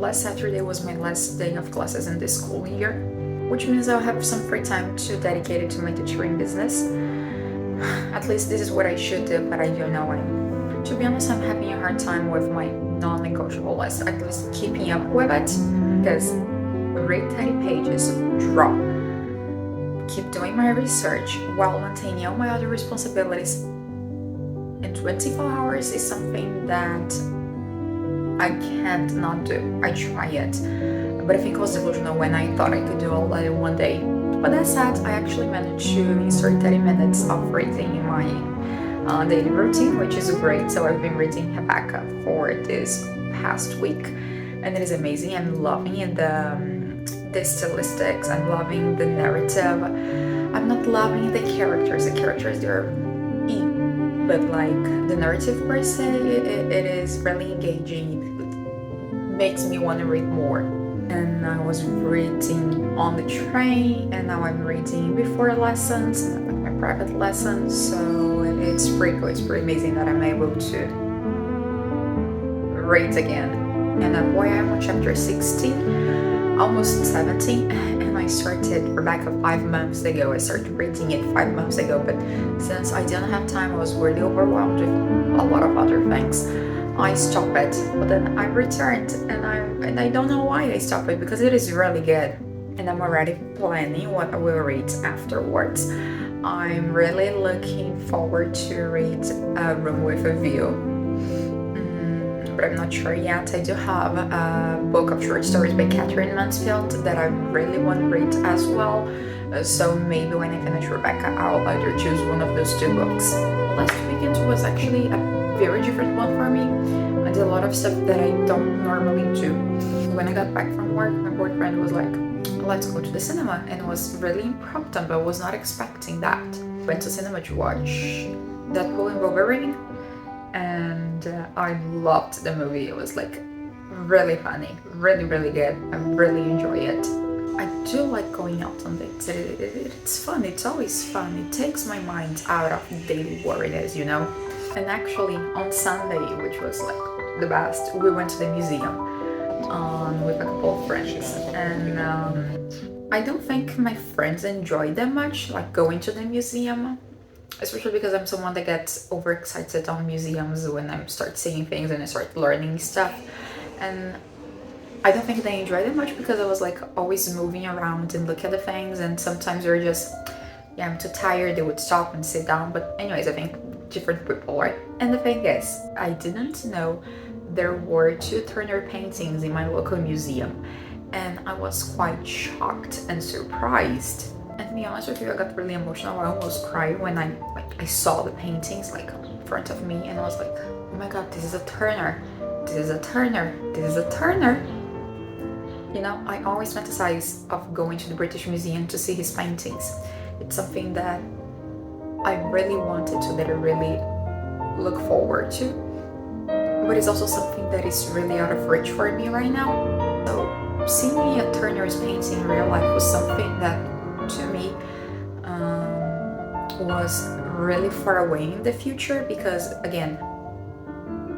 last Saturday was my last day of classes in this school year, which means I'll have some free time to dedicate it to my tutoring business. At least this is what I should do, but I don't know. To be honest, I'm having a hard time with my non-negotiable list, at least keeping up with it, because read 30 pages, draw, keep doing my research while maintaining all my other responsibilities in 24 hours is something that I can't not do. I try it, but I think I was delusional when I thought I could do all that in one day. But that said, I actually managed to insert 30 minutes of reading in my daily routine, which is great. So I've been reading Habakkuk for this past week, and it is amazing. I'm loving it, the stylistics. I'm loving the narrative. I'm not loving the characters. The characters, they're but like the narrative per se, it is really engaging. It makes me want to read more. And I was reading on the train, and now I'm reading before lessons, like my private lessons. So it's pretty cool. It's pretty amazing that I'm able to read again. And boy, I'm on chapter 16, almost 17, and I started Rebecca 5 months ago. I started reading it 5 months ago, but since I didn't have time, I was really overwhelmed with a lot of other things. I stopped it, but then I returned, and I don't know why I stopped it, because it is really good, and I'm already planning what I will read afterwards. I'm really looking forward to read A Room with a View, but I'm not sure yet. I do have a book of short stories by Catherine Mansfield that I really want to read as well. So maybe when I finish Rebecca, I'll either choose one of those two books. Last weekend was actually a very different one for me. I did a lot of stuff that I don't normally do. When I got back from work, my boyfriend was like, let's go to the cinema, and it was really impromptu, but I was not expecting that. Went to cinema to watch Deadpool and Wolverine, and I loved the movie. It was like really funny, really good. I really enjoy it. I do like going out on dates. It's fun. It's always fun. It takes my mind out of daily worries, you know. And actually, on Sunday, which was like the best, we went to the museum with a couple of friends, and I don't think my friends enjoy that much, like going to the museum, especially because I'm someone that gets overexcited on museums when I start seeing things and I start learning stuff, and I don't think they enjoyed it much because I was like always moving around and look at the things, and sometimes they're just, yeah, I'm too tired, they would stop and sit down. But anyways, I think different people, right? And the thing is, I didn't know there were 2 Turner paintings in my local museum, and I was quite shocked and surprised. And to be honest with you, I got really emotional. I almost cried when I saw the paintings like in front of me, and I was like, oh my god, this is a Turner. This is a Turner. This is a Turner. You know, I always fantasize of going to the British Museum to see his paintings. It's something that I really wanted to, that I really look forward to. But it's also something that is really out of reach for me right now. So seeing a Turner's painting in real life was something that, to me, was really far away in the future, because, again,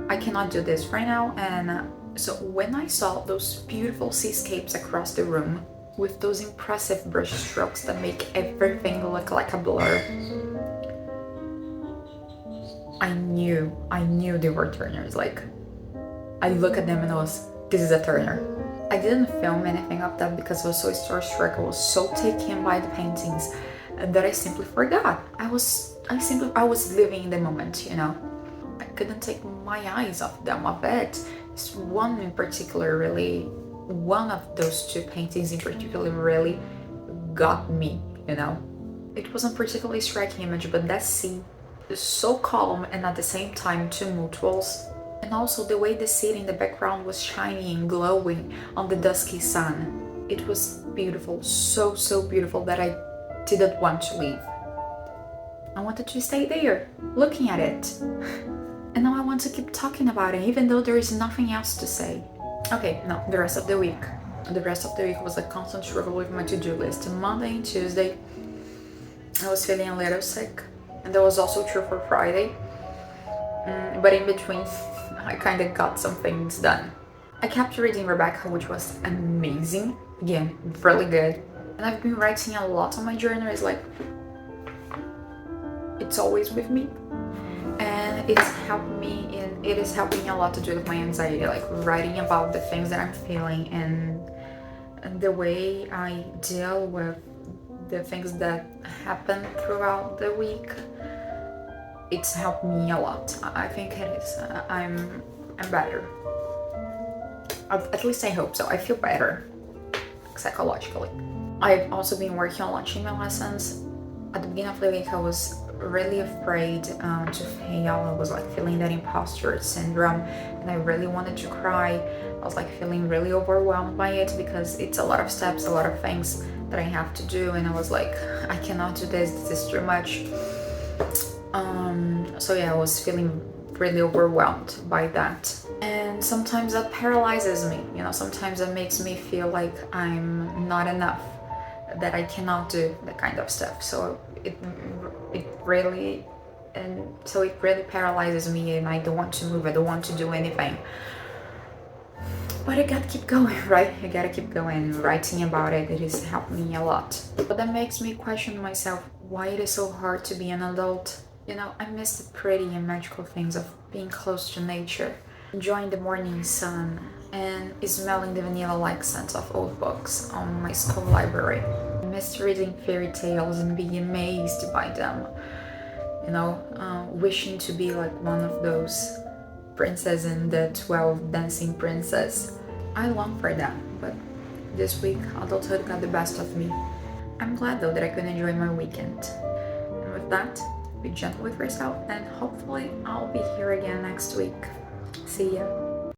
I cannot do this right now. And so when I saw those beautiful seascapes across the room with those impressive brush strokes that make everything look like a blur, I knew they were Turners. Like, I look at them and this is a Turner. I didn't film anything of that because I was so starstruck. I was so taken by the paintings that I simply forgot. I was living in the moment, you know. I couldn't take my eyes off them, of it. This one in particular, really, one of those 2 paintings in particular really got me, you know. It wasn't particularly striking image, but that sea is so calm and at the same time tumultuous. And also the way the city in the background was shining and glowing on the dusky sun. It was beautiful, so beautiful that I didn't want to leave. I wanted to stay there, looking at it. And now I want to keep talking about it, even though there is nothing else to say. Okay, no, the rest of the week. The rest of the week was a constant struggle with my to-do list. Monday and Tuesday, I was feeling a little sick. And that was also true for Friday. But in between, I kind of got some things done. I kept reading Rebecca, which was amazing. Again, really good. And I've been writing a lot on my journal. It's like, it's always with me. And it's helped me in, it is helping me a lot to deal with my anxiety, like writing about the things that I'm feeling and the way I deal with the things that happen throughout the week. It's helped me a lot. I think it is. I'm better. At least I hope so. I feel better psychologically. I've also been working on launching my lessons. At the beginning of the week, I was really afraid to fail. I was like feeling that imposter syndrome, and I really wanted to cry. I was like feeling really overwhelmed by it because it's a lot of steps, a lot of things that I have to do, and I was like, I cannot do this. This is too much. So yeah, I was feeling really overwhelmed by that. And sometimes that paralyzes me, you know, sometimes it makes me feel like I'm not enough, that I cannot do that kind of stuff. So it really paralyzes me, and I don't want to move, I don't want to do anything. But I gotta keep going, right? I gotta keep going. Writing about it, it has helped me a lot. But that makes me question myself, why it is so hard to be an adult. You know, I miss the pretty and magical things of being close to nature, enjoying the morning sun, and smelling the vanilla-like scent of old books on my school library. I miss reading fairy tales and being amazed by them. You know, wishing to be like one of those princess in the 12 Dancing Princess. I long for that, but this week adulthood got the best of me. I'm glad though that I could enjoy my weekend. And with that, be gentle with yourself, and hopefully I'll be here again next week. See ya.